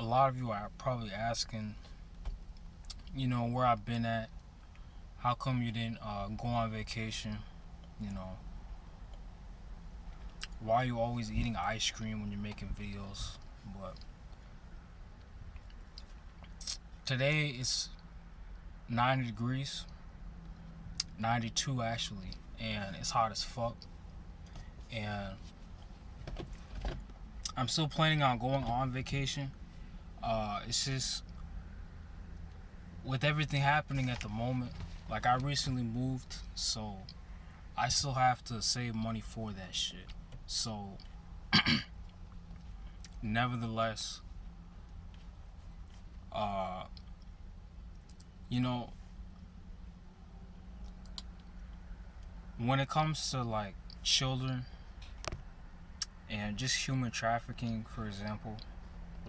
lot of you are probably asking, where I've been at. How come you didn't go on vacation? You know, why are you always eating ice cream when you're making videos? But today it's 90 degrees, 92 actually, and it's hot as fuck. And I'm still planning on going on vacation. It's just with everything happening at the moment. Like I recently moved, so I still have to save money for that shit. So, nevertheless, uh, you know, when it comes to like children and just human trafficking, for example,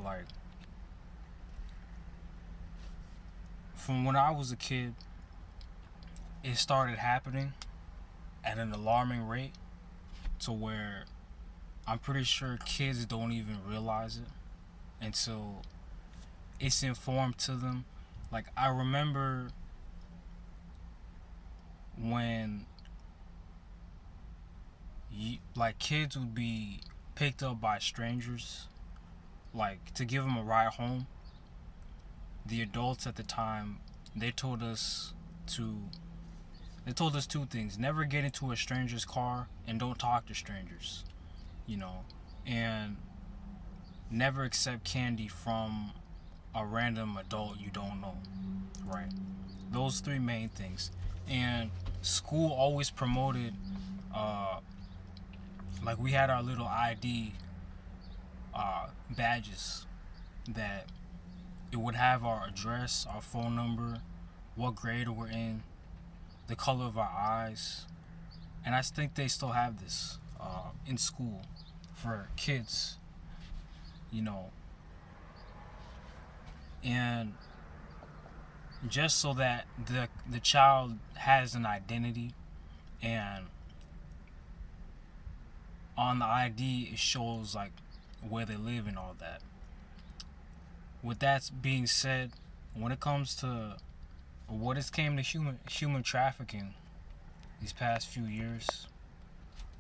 like from when I was a kid, it started happening at an alarming rate to where I'm pretty sure kids don't even realize it until it's informed to them. Like I remember when like kids would be picked up by strangers, like to give them a ride home. The adults at the time they told us to they told us two things: never get into a stranger's car and don't talk to strangers, you know, and never accept candy from a random adult you don't know, right? Those three main things. And school always promoted, uh, like we had our little ID badges that it would have our address, our phone number, what grade we're in, the color of our eyes, and I think they still have this in school for kids, you know, and just so that the child has an identity, and on the ID it shows like where they live and all that. With that being said, when it comes to what has came to human trafficking these past few years,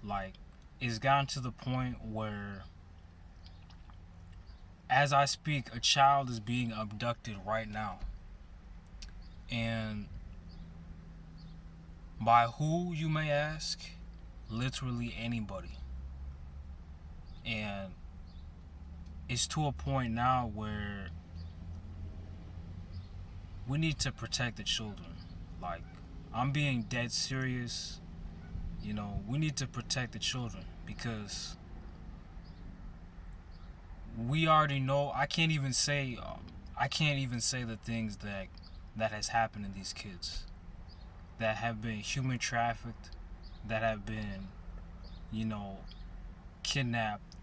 like it's gotten to the point where as I speak a child is being abducted right now, and by who, you may ask? Literally anybody. And it's to a point now where we need to protect the children. Like, I'm being dead serious. We need to protect the children because we already know. I can't even say the things that has happened to these kids that have been human trafficked, that have been, you know, kidnapped.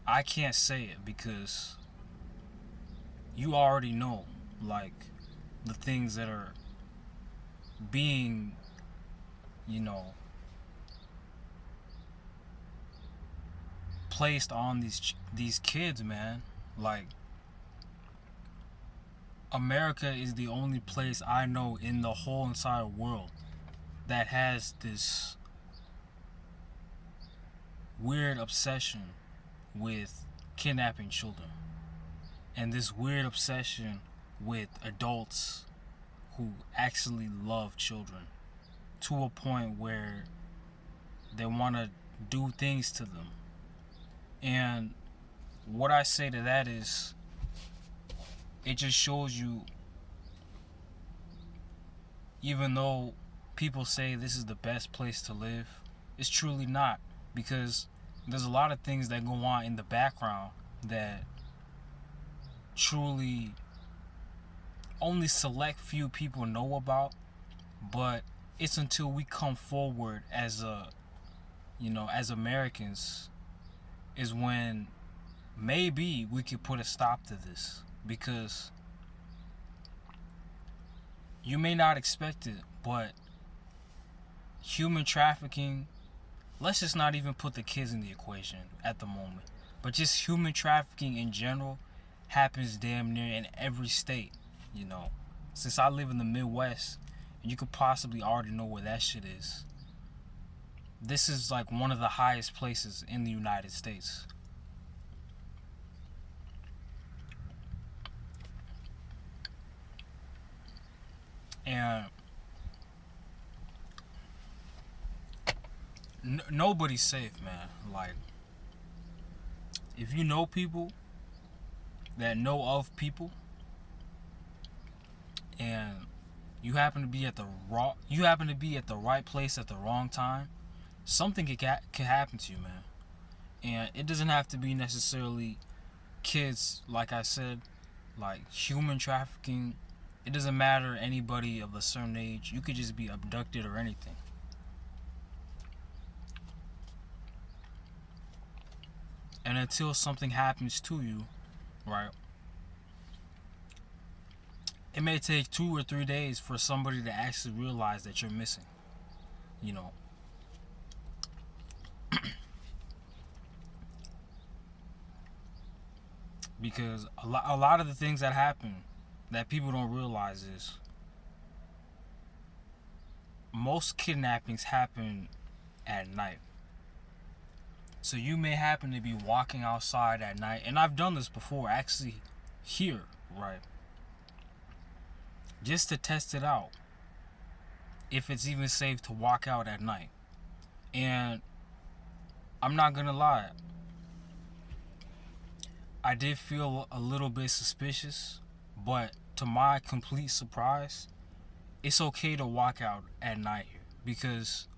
I can't say it because you already know, like, the things that are being, you know, placed on these kids, man. Like, America is the only place I know in the whole entire world that has this weird obsession with kidnapping children, and this weird obsession with adults who actually love children to a point where they want to do things to them. And what I say to that is, it just shows you, even though people say this is the best place to live, it's truly not, because there's a lot of things that go on in the background that truly only select few people know about. But it's until we come forward as Americans, is when maybe we could put a stop to this, because you may not expect it, but human trafficking, let's just not even put the kids in the equation at the moment, but just human trafficking in general happens damn near in every state, you know. Since I live in the Midwest, and you could possibly already know where that shit is. This is like one of the highest places in the United States. And nobody's safe, man. Like, if you know people that know of people, and you happen to be at the right place at the wrong time, something can happen to you, man. And it doesn't have to be necessarily kids, like I said, like human trafficking. It doesn't matter anybody of a certain age. You could just be abducted or anything. And until something happens to you, right, it may take 2 or 3 days for somebody to actually realize that you're missing, you know. Because a lot of the things that happen that people don't realize is most kidnappings happen at night. So you may happen to be walking outside at night, and I've done this before, actually, here, right? Just to test it out, if it's even safe to walk out at night. And I'm not gonna lie, I did feel a little bit suspicious, but to my complete surprise, it's okay to walk out at night here because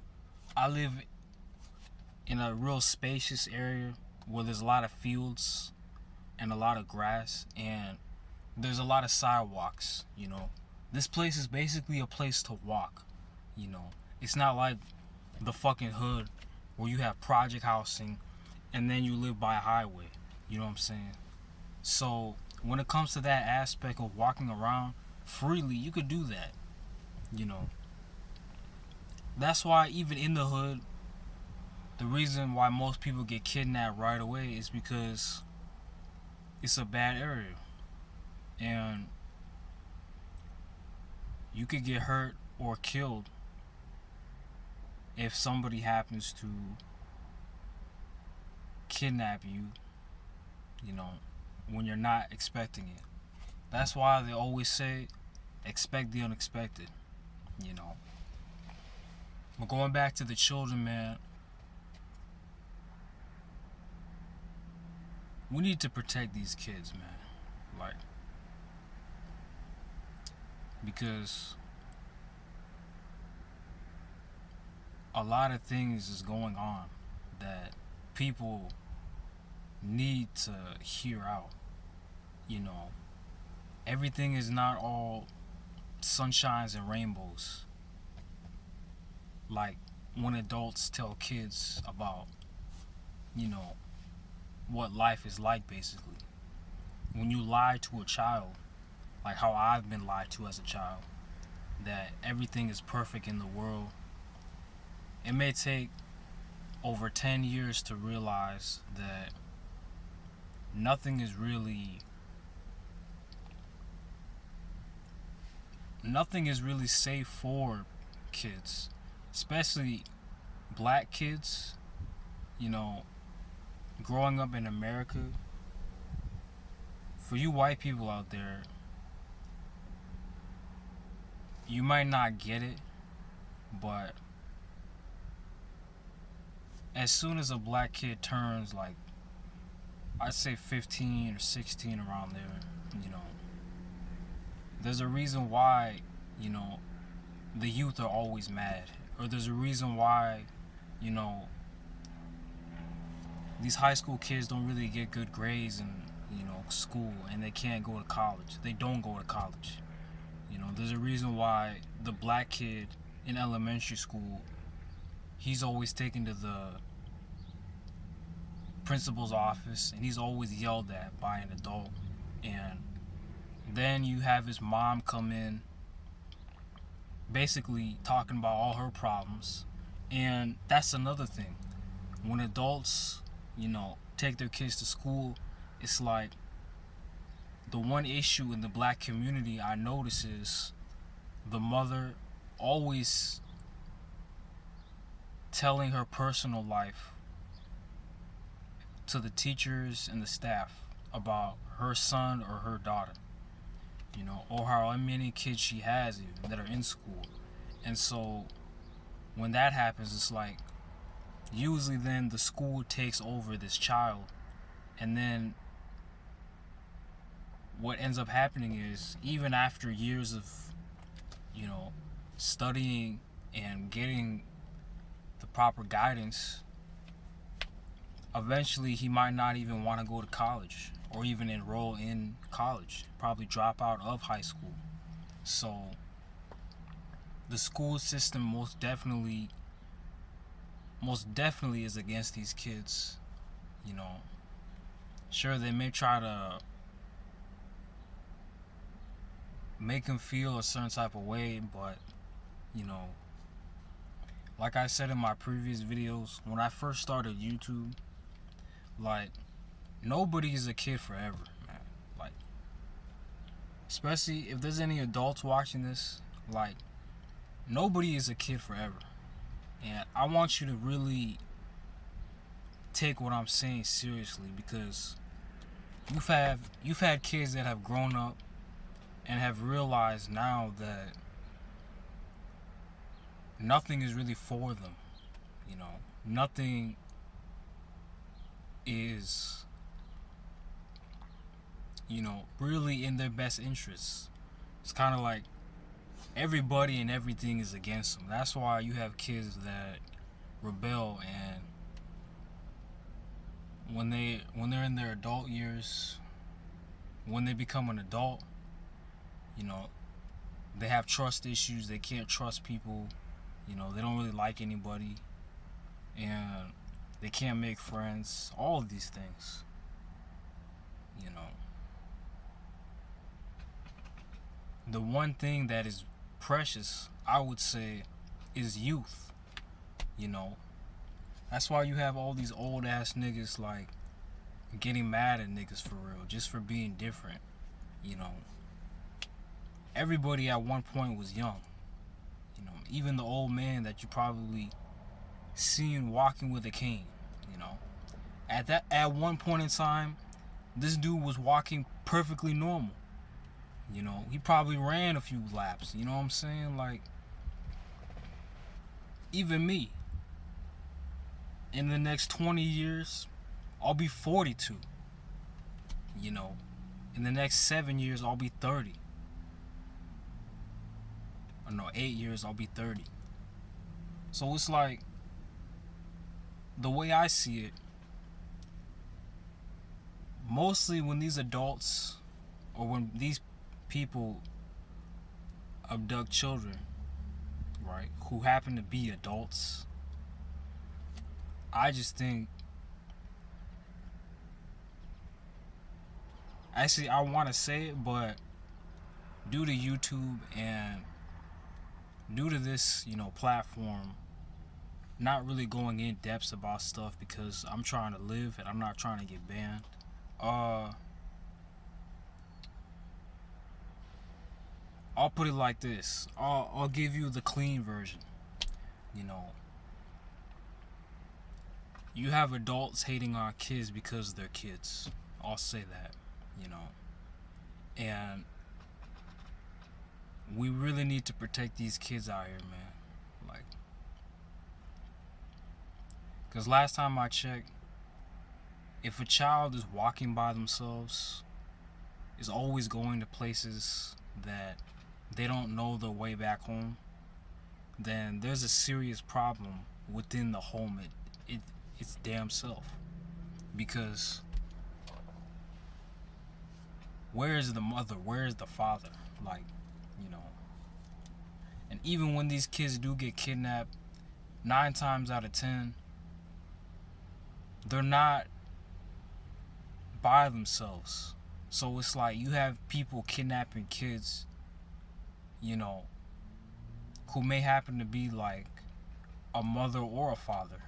I live in a real spacious area where there's a lot of fields and a lot of grass, and there's a lot of sidewalks, you know. This place is basically a place to walk, you know. It's not like the fucking hood where you have project housing and then you live by a highway, you know what I'm saying? So when it comes to that aspect of walking around freely, you could do that, you know. That's why even in the hood, the reason why most people get kidnapped right away is because it's a bad area. And you could get hurt or killed if somebody happens to kidnap you, you know, when you're not expecting it. That's why they always say, expect the unexpected, you know. But going back to the children, man, we need to protect these kids, man. Like, because a lot of things is going on that people need to hear out, you know. Everything is not all sunshines and rainbows like when adults tell kids about, you know, what life is like, basically. When you lie to a child, like how I've been lied to as a child, that everything is perfect in the world, it may take over 10 years to realize that nothing is really safe for kids, especially black kids, you know, growing up in America. For you white people out there, you might not get it, but as soon as a black kid turns, like, I'd say 15 or 16, around there, you know, there's a reason why, you know, the youth are always mad. Or there's a reason why, you know, these high school kids don't really get good grades in, you know, school, and they can't go to college. They don't go to college. You know, there's a reason why the black kid in elementary school, he's always taken to the principal's office and he's always yelled at by an adult. And then you have his mom come in basically talking about all her problems. And that's another thing. When adults, you know, take their kids to school, it's like the one issue in the black community I notice is the mother always telling her personal life to the teachers and the staff about her son or her daughter, or how many kids she has even that are in school. And so when that happens, it's like usually then the school takes over this child, and then what ends up happening is even after years of studying and getting the proper guidance, eventually he might not even want to go to college or even enroll in college, probably drop out of high school. So the school system most definitely is against these kids. Sure, they may try to make them feel a certain type of way, but like I said in my previous videos, when I first started YouTube, like, nobody is a kid forever, man. Like, especially if there's any adults watching this, like, nobody is a kid forever. And I want you to really take what I'm saying seriously, because you've had kids that have grown up and have realized now that nothing is really for them. Nothing is really in their best interests. It's kind of like everybody and everything is against them. That's why you have kids that rebel, and when they're in their adult years, when they become an adult, they have trust issues. They can't trust people. They don't really like anybody, and they can't make friends. All of these things. The one thing that is precious, I would say, is youth. That's why you have all these old ass niggas like getting mad at niggas for real, just for being different. Everybody at one point was young. Even the old man that you probably seen walking with a cane. At one point in time, this dude was walking perfectly normal. He probably ran a few laps. You know what I'm saying? Like, even me, in the next 20 years, I'll be 42. In the next 7 years, I'll be 30. Or no, 8 years, I'll be 30. So it's like, the way I see it, mostly when these adults, or when these people abduct children, right, who happen to be adults, I just think, actually, I want to say it, but due to YouTube and due to this, platform, not really going in depth about stuff because I'm trying to live and I'm not trying to get banned. I'll put it like this. I'll give you the clean version. You have adults hating on kids because they're kids. I'll say that. And we really need to protect these kids out here, man. Like, because last time I checked, if a child is walking by themselves, is always going to places that they don't know their way back home, then there's a serious problem within the home its damn self. Because where is the mother? Where is the father? Like, and even when these kids do get kidnapped, 9 times out of 10, they're not by themselves. So it's like you have people kidnapping kids, who may happen to be like a mother or a father,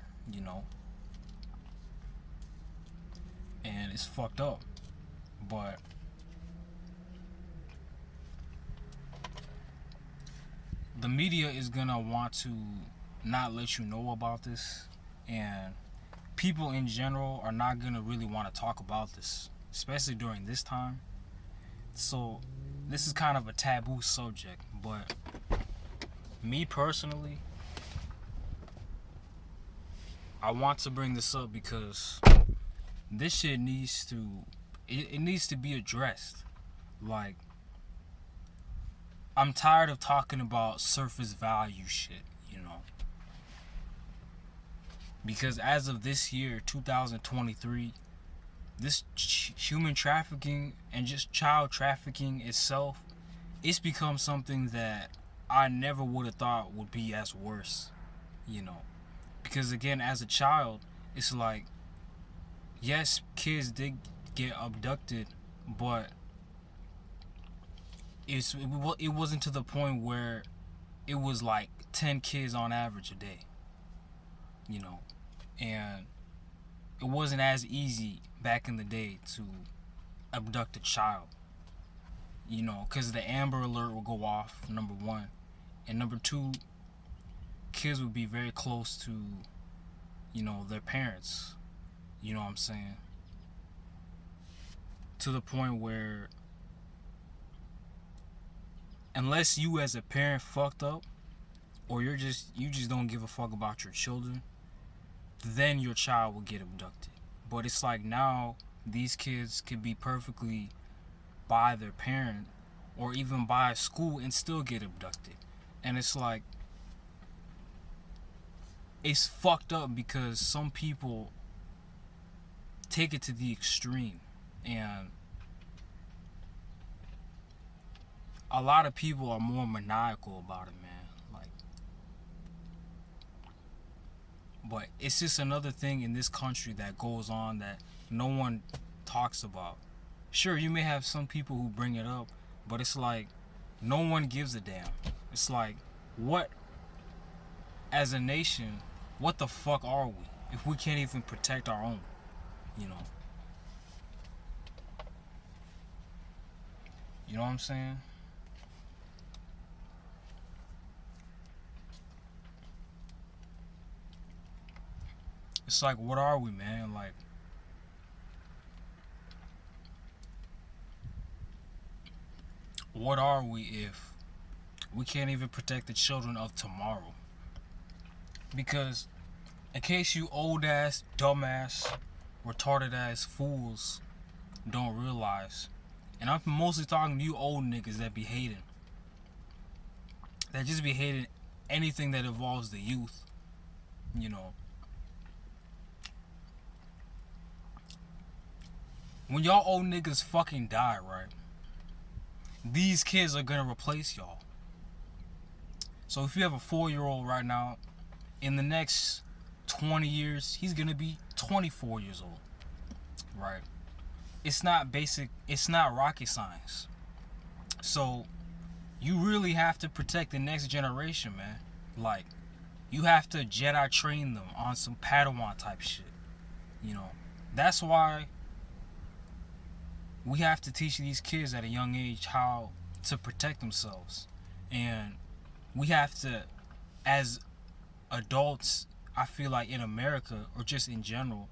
and it's fucked up. But the media is gonna want to not let you know about this, and people in general are not gonna really want to talk about this, especially during this time. So this is kind of a taboo subject, but me personally, I want to bring this up because this shit needs to it needs to be addressed. Like, I'm tired of talking about surface value shit, you know. Because as of this year, 2023, this human trafficking and just child trafficking itself, it's become something that I never would have thought would be as worse, you know. Because again, as a child, it's like, yes, kids did get abducted, but it wasn't to the point where it was like 10 kids on average a day, you know. And it wasn't as easy back in the day to abduct a child, you know, because the Amber Alert will go off, number one. And number two, kids would be very close to, you know, their parents. You know what I'm saying? To the point where, unless you as a parent fucked up, or you just don't give a fuck about your children, then your child will get abducted. But it's like now these kids could be perfectly by their parent or even by a school and still get abducted. And it's like, it's fucked up because some people take it to the extreme, and a lot of people are more maniacal about it, man. Like, but it's just another thing in this country that goes on that no one talks about. Sure, you may have some people who bring it up, but it's like no one gives a damn. It's like, what, as a nation, what the fuck are we if we can't even protect our own, you know? You know what I'm saying? It's like, what are we, man? Like, what are we if we can't even protect the children of tomorrow? Because, in case you old ass, dumbass, retarded ass fools don't realize, and I'm mostly talking to you old niggas that be hating, that just be hating anything that involves the youth, you know. When y'all old niggas fucking die, right, these kids are gonna replace y'all. So if you have a 4-year-old right now, in the next 20 years, he's gonna be 24 years old, right? It's not basic, it's not rocket science. So you really have to protect the next generation, man. Like, you have to Jedi train them on some Padawan type shit, you know. That's why we have to teach these kids at a young age how to protect themselves. And we have to, as adults, I feel like in America, or just in general,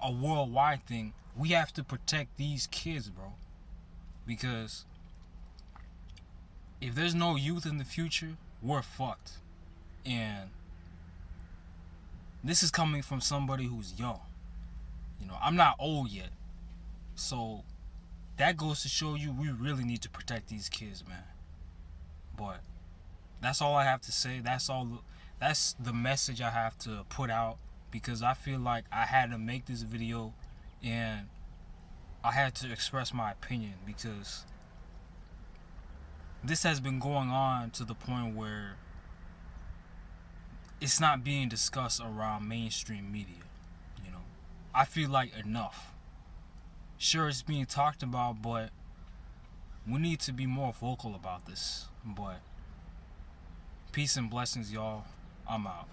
a worldwide thing, we have to protect these kids, bro. Because if there's no youth in the future, we're fucked. And this is coming from somebody who's young. You know, I'm not old yet. So that goes to show you we really need to protect these kids, man. But that's all I have to say. That's the message I have to put out, because I feel like I had to make this video and I had to express my opinion, because this has been going on to the point where it's not being discussed around mainstream media, you know. I feel like enough. Sure, it's being talked about, but we need to be more vocal about this. But peace and blessings, y'all. I'm out.